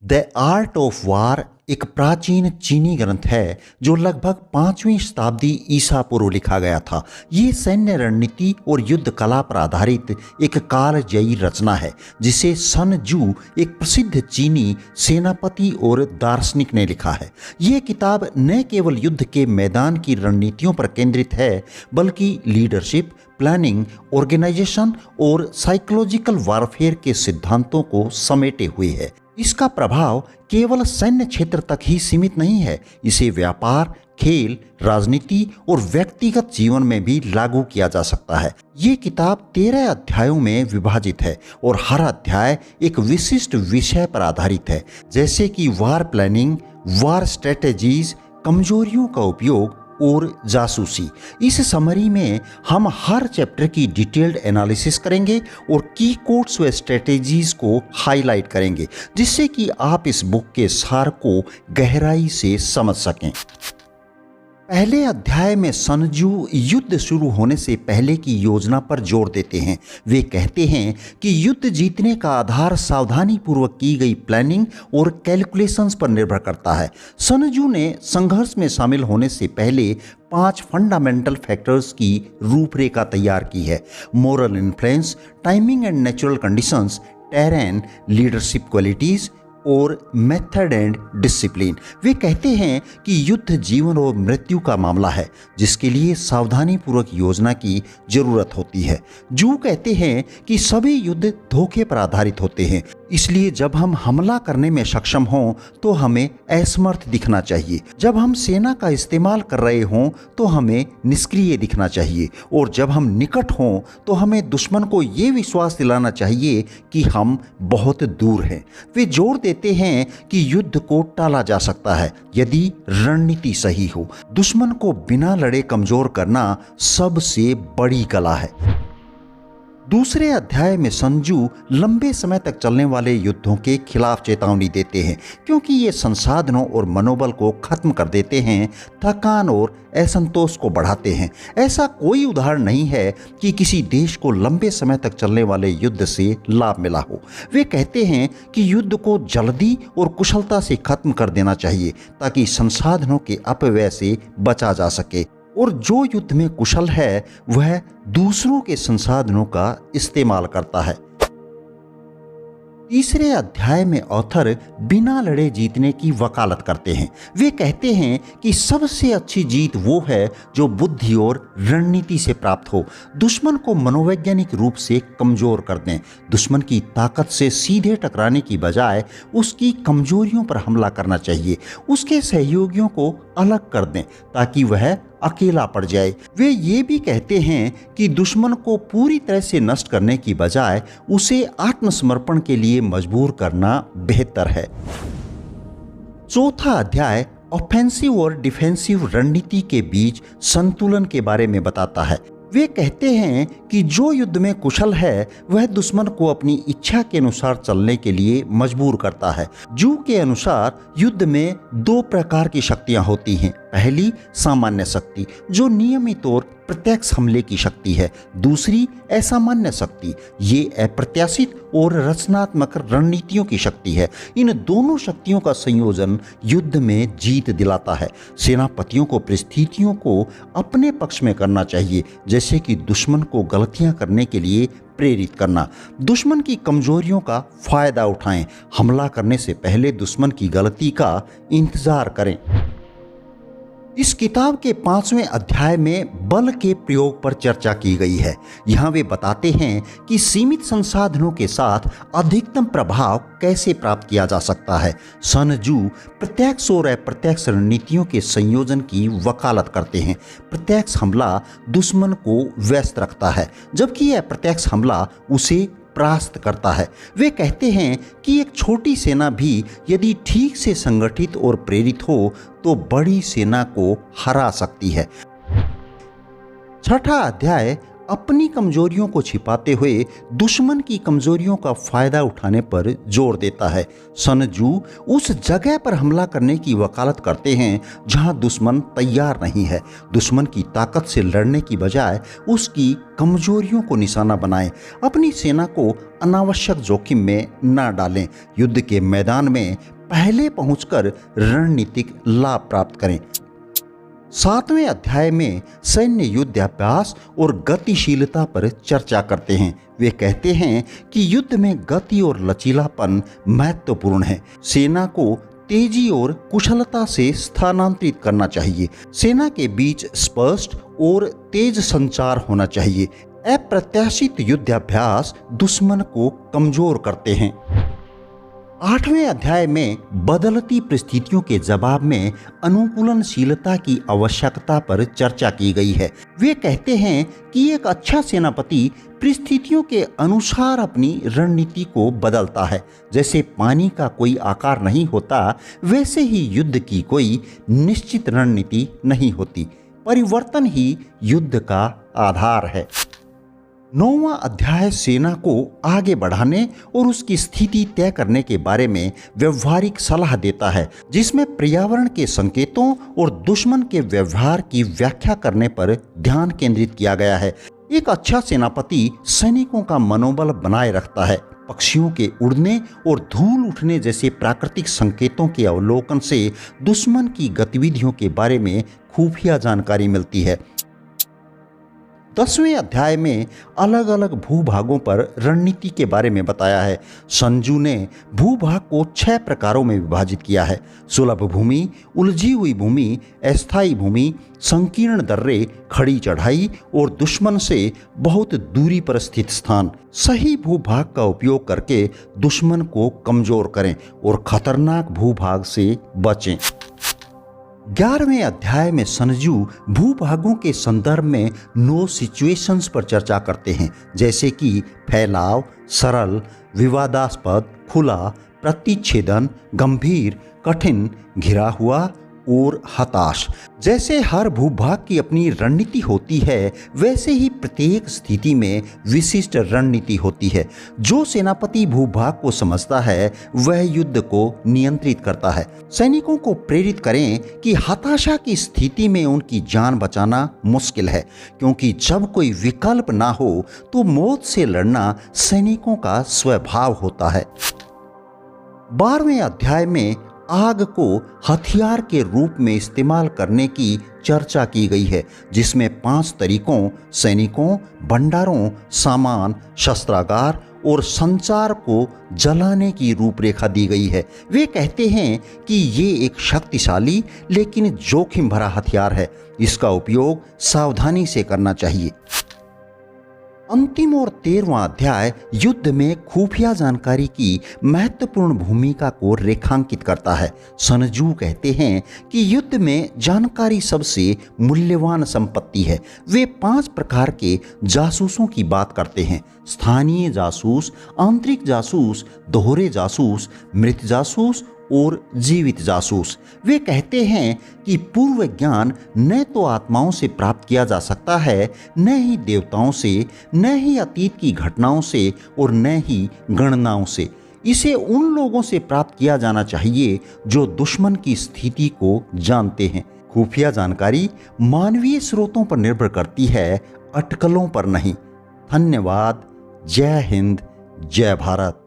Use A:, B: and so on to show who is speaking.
A: The art of war एक प्राचीन चीनी ग्रंथ है जो लगभग 5वीं शताब्दी ईसा पूर्व लिखा गया था। ये सैन्य रणनीति और युद्ध कला पर आधारित एक कालजयी रचना है जिसे सन जू, एक प्रसिद्ध चीनी सेनापति और दार्शनिक ने लिखा है। ये किताब न केवल युद्ध के मैदान की रणनीतियों पर केंद्रित है बल्कि लीडरशिप, प्लानिंग, ऑर्गेनाइजेशन और साइकोलॉजिकल वारफेयर के सिद्धांतों को समेटे हुए है। इसका प्रभाव केवल सैन्य क्षेत्र तक ही सीमित नहीं है, इसे व्यापार, खेल, राजनीति और व्यक्तिगत जीवन में भी लागू किया जा सकता है। ये किताब 13 अध्यायों में विभाजित है और हर अध्याय एक विशिष्ट विषय पर आधारित है, जैसे कि वार प्लानिंग, वार स्ट्रेटेजीज, कमजोरियों का उपयोग और जासूसी। इस समरी में हम हर चैप्टर की डिटेल्ड एनालिसिस करेंगे और की कोड्स व स्ट्रेटेजीज को हाईलाइट करेंगे, जिससे कि आप इस बुक के सार को गहराई से समझ सकें। पहले अध्याय में सन जू युद्ध शुरू होने से पहले की योजना पर जोर देते हैं। वे कहते हैं कि युद्ध जीतने का आधार सावधानी पूर्वक की गई प्लानिंग और कैलकुलेशंस पर निर्भर करता है। सन जू ने संघर्ष में शामिल होने से पहले 5 फंडामेंटल फैक्टर्स की रूपरेखा तैयार की है: moral influence, timing and natural conditions, terrain, leadership qualities और मेथड एंड डिसिप्लिन। वे कहते हैं कि युद्ध जीवन और मृत्यु का मामला है जिसके लिए सावधानी पूर्वक योजना की जरूरत होती है। जू कहते हैं कि सभी युद्ध धोखे पर आधारित होते हैं, इसलिए जब हम हमला करने में सक्षम हों तो हमें असमर्थ दिखना चाहिए। जब हम सेना का इस्तेमाल कर रहे हों तो हमें निष्क्रिय दिखना चाहिए, और जब हम निकट हों तो हमें दुश्मन को ये विश्वास दिलाना चाहिए कि हम बहुत दूर हैं। वे जोर देते हैं कि युद्ध को टाला जा सकता है यदि रणनीति सही हो। दुश्मन को बिना लड़े कमजोर करना सबसे बड़ी कला है। दूसरे अध्याय में सन जू लंबे समय तक चलने वाले युद्धों के खिलाफ चेतावनी देते हैं, क्योंकि ये संसाधनों और मनोबल को खत्म कर देते हैं, थकान और असंतोष को बढ़ाते हैं। ऐसा कोई उदाहरण नहीं है कि किसी देश को लंबे समय तक चलने वाले युद्ध से लाभ मिला हो। वे कहते हैं कि युद्ध को जल्दी और कुशलता से खत्म कर देना चाहिए ताकि संसाधनों के अपव्यय से बचा जा सके, और जो युद्ध में कुशल है वह दूसरों के संसाधनों का इस्तेमाल करता है। तीसरे अध्याय में ऑथर बिना लड़े जीतने की वकालत करते हैं। वे कहते हैं कि सबसे अच्छी जीत वो है जो बुद्धि और रणनीति से प्राप्त हो। दुश्मन को मनोवैज्ञानिक रूप से कमजोर कर दें। दुश्मन की ताकत से सीधे टकराने की बजाय उसकी कमजोरियों पर हमला करना चाहिए। उसके सहयोगियों को अलग कर दें ताकि वह अकेला पड़ जाए। वे ये भी कहते हैं कि दुश्मन को पूरी तरह से नष्ट करने की बजाय उसे आत्मसमर्पण के लिए मजबूर करना बेहतर है। चौथा अध्याय ऑफेंसिव और डिफेंसिव रणनीति के बीच संतुलन के बारे में बताता है। वे कहते हैं कि जो युद्ध में कुशल है वह दुश्मन को अपनी इच्छा के अनुसार चलने के लिए मजबूर करता है। जू के अनुसार युद्ध में 2 प्रकार की शक्तियां होती हैं। पहली सामान्य शक्ति जो नियमित और प्रत्यक्ष हमले की शक्ति है। दूसरी असामान्य शक्ति, ये अप्रत्याशित और रचनात्मक रणनीतियों की शक्ति है। इन दोनों शक्तियों का संयोजन युद्ध में जीत दिलाता है। सेनापतियों को परिस्थितियों को अपने पक्ष में करना चाहिए, जैसे कि दुश्मन को गलतियां करने के लिए प्रेरित करना। दुश्मन की कमजोरियों का फायदा उठाएं। हमला करने से पहले दुश्मन की गलती का इंतजार करें। इस किताब के 5वें अध्याय में बल के प्रयोग पर चर्चा की गई है। यहाँ वे बताते हैं कि सीमित संसाधनों के साथ अधिकतम प्रभाव कैसे प्राप्त किया जा सकता है। सन जू प्रत्यक्ष और अप्रत्यक्ष रणनीतियों के संयोजन की वकालत करते हैं। प्रत्यक्ष हमला दुश्मन को व्यस्त रखता है, जबकि अप्रत्यक्ष हमला उसे परास्त करता है। वे कहते हैं कि एक छोटी सेना भी यदि ठीक से संगठित और प्रेरित हो तो बड़ी सेना को हरा सकती है। छठा अध्याय अपनी कमजोरियों को छिपाते हुए दुश्मन की कमजोरियों का फायदा उठाने पर जोर देता है। सन जू उस जगह पर हमला करने की वकालत करते हैं जहां दुश्मन तैयार नहीं है। दुश्मन की ताकत से लड़ने की बजाय उसकी कमजोरियों को निशाना बनाएं। अपनी सेना को अनावश्यक जोखिम में न डालें। युद्ध के मैदान में पहले पहुंचकर रणनीतिक लाभ प्राप्त करें। 7वें अध्याय में सैन्य युद्धाभ्यास और गतिशीलता पर चर्चा करते हैं। वे कहते हैं कि युद्ध में गति और लचीलापन महत्वपूर्ण है। सेना को तेजी और कुशलता से स्थानांतरित करना चाहिए। सेना के बीच स्पष्ट और तेज संचार होना चाहिए। अप्रत्याशित युद्धाभ्यास दुश्मन को कमजोर करते हैं। 8वें अध्याय में बदलती परिस्थितियों के जवाब में अनुकूलनशीलता की आवश्यकता पर चर्चा की गई है। वे कहते हैं कि एक अच्छा सेनापति परिस्थितियों के अनुसार अपनी रणनीति को बदलता है। जैसे पानी का कोई आकार नहीं होता, वैसे ही युद्ध की कोई निश्चित रणनीति नहीं होती। परिवर्तन ही युद्ध का आधार है। 9वां अध्याय सेना को आगे बढ़ाने और उसकी स्थिति तय करने के बारे में व्यवहारिक सलाह देता है, जिसमें पर्यावरण के संकेतों और दुश्मन के व्यवहार की व्याख्या करने पर ध्यान केंद्रित किया गया है। एक अच्छा सेनापति सैनिकों का मनोबल बनाए रखता है। पक्षियों के उड़ने और धूल उठने जैसे प्राकृतिक संकेतों के अवलोकन से दुश्मन की गतिविधियों के बारे में खुफिया जानकारी मिलती है। 10वें अध्याय में अलग अलग भूभागों पर रणनीति के बारे में बताया है। संजू ने भूभाग को 6 प्रकारों में विभाजित किया है: सुलभ भूमि, उलझी हुई भूमि, अस्थायी भूमि, संकीर्ण दर्रे, खड़ी चढ़ाई और दुश्मन से बहुत दूरी पर स्थित स्थान। सही भूभाग का उपयोग करके दुश्मन को कमजोर करें और खतरनाक भूभाग से बचें। 11वें अध्याय में संजू भूभागों के संदर्भ में 9 सिचुएशंस पर चर्चा करते हैं, जैसे कि फैलाव, सरल, विवादास्पद, खुला, प्रतिच्छेदन, गंभीर, कठिन, घिरा हुआ और हताश। जैसे हर भूभाग की अपनी रणनीति होती है, वैसे ही प्रत्येक स्थिति में विशिष्ट रणनीति होती है। जो सेनापति भूभाग को समझता है वह युद्ध को नियंत्रित करता है। सैनिकों को प्रेरित करें कि हताशा की स्थिति में उनकी जान बचाना मुश्किल है, क्योंकि जब कोई विकल्प ना हो तो मौत से लड़ना सैनिकों का स्वभाव होता है। 12वें अध्याय में आग को हथियार के रूप में इस्तेमाल करने की चर्चा की गई है, जिसमें 5 तरीकों सैनिकों, भंडारों, सामान, शस्त्रागार और संचार को जलाने की रूपरेखा दी गई है। वे कहते हैं कि ये एक शक्तिशाली लेकिन जोखिम भरा हथियार है। इसका उपयोग सावधानी से करना चाहिए। अंतिम और 13वां अध्याय युद्ध में खुफिया जानकारी की महत्वपूर्ण भूमिका को रेखांकित करता है। सनजू कहते हैं कि युद्ध में जानकारी सबसे मूल्यवान संपत्ति है। वे 5 प्रकार के जासूसों की बात करते हैं: स्थानीय जासूस, आंतरिक जासूस, दोहरे जासूस, मृत जासूस और जीवित जासूस। वे कहते हैं कि पूर्व ज्ञान न तो आत्माओं से प्राप्त किया जा सकता है, न ही देवताओं से, न ही अतीत की घटनाओं से और न ही गणनाओं से। इसे उन लोगों से प्राप्त किया जाना चाहिए जो दुश्मन की स्थिति को जानते हैं। खुफिया जानकारी मानवीय स्रोतों पर निर्भर करती है, अटकलों पर नहीं। धन्यवाद। जय हिंद, जय भारत।